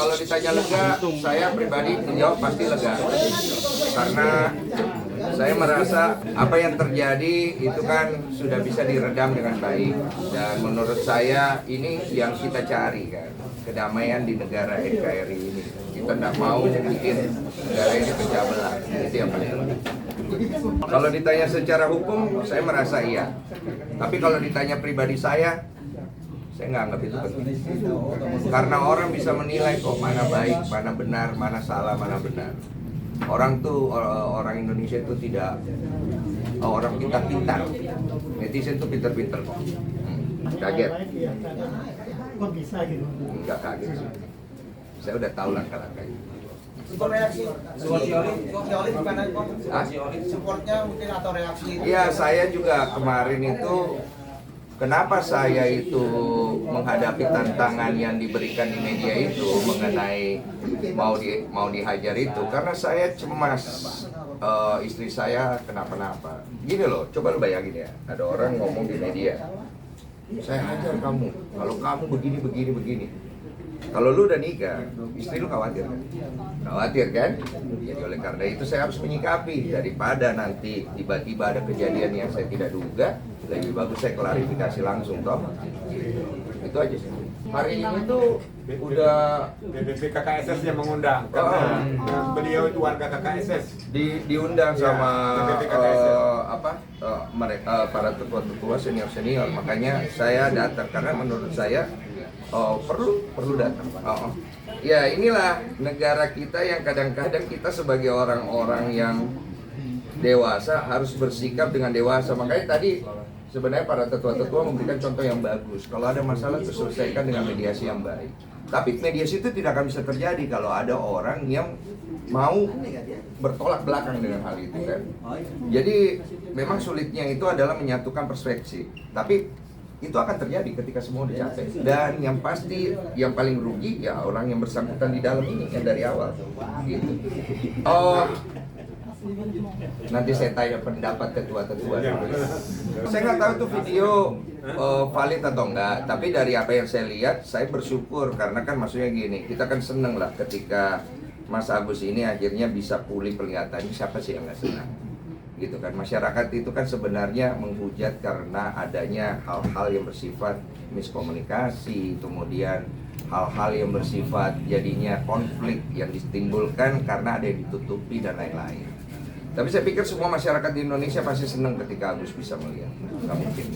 Kalau ditanya lega, saya pribadi menjawab pasti lega. Karena saya merasa apa yang terjadi itu kan sudah bisa diredam dengan baik. Dan menurut saya ini yang kita cari kan, kedamaian di negara NKRI ini. Kita tidak mau bikin negara ini pecah belah. Itu yang paling penting. Kalau ditanya secara hukum, saya merasa iya. Tapi kalau ditanya pribadi saya nggak anggap itu penting. Karena orang bisa menilai kok mana baik, mana benar, mana salah, mana benar. Orang Indonesia itu tidak orang pintar-pintar. Netizen itu pintar-pintar kok. Kaget? Kok bisa gitu? Nggak kaget. Saya udah tahu langkah-langkahnya. Untuk reaksi si Oli gimana kok? Supportnya mungkin atau reaksi? Iya, saya juga kemarin itu kenapa saya itu menghadapi tantangan yang diberikan di media itu mengenai mau dihajar itu karena saya cemas istri saya kenapa-napa. Gini loh, coba lu bayangin ya, ada orang ngomong di media, saya hajar kamu, kalau kamu begini. Kalau lu udah nikah, istri lu khawatir kan? Khawatir kan? Jadi oleh karena itu saya harus menyikapi daripada nanti tiba-tiba ada kejadian yang saya tidak duga, lebih bagus saya klarifikasi langsung toh. Itu aja sih. Hari ini tuh udah DPP KKSS yang mengundang karena beliau itu warga KKSS. Diundang sama DPP KKSS. mereka para tetua-tetua senior, makanya saya datang karena menurut saya perlu datang. Ya inilah negara kita yang kadang-kadang kita sebagai orang-orang yang dewasa harus bersikap dengan dewasa. Makanya tadi sebenarnya para tetua-tetua memberikan contoh yang bagus. Kalau ada masalah itu selesaikan dengan mediasi yang baik. Tapi mediasi itu tidak akan bisa terjadi kalau ada orang yang mau bertolak belakang dengan hal itu kan. Jadi memang sulitnya itu adalah menyatukan perspektif. Tapi itu akan terjadi ketika semua dicapai. Dan yang pasti yang paling rugi ya orang yang bersangkutan di dalam ini yang dari awal. Gitu. Nanti saya tanya pendapat ketua-ketua dulu. Saya nggak tahu itu video valid atau enggak, tapi dari apa yang saya lihat, saya bersyukur karena kan maksudnya gini, kita kan seneng lah ketika Mas Agus ini akhirnya bisa pulih penglihatannya. Siapa sih yang nggak senang? Gitu kan, masyarakat itu kan sebenarnya menghujat karena adanya hal-hal yang bersifat miskomunikasi, kemudian hal-hal yang bersifat jadinya konflik yang ditimbulkan karena ada yang ditutupi dan lain-lain. Tapi saya pikir semua masyarakat di Indonesia pasti senang ketika Agus bisa melihat. Nggak mungkin.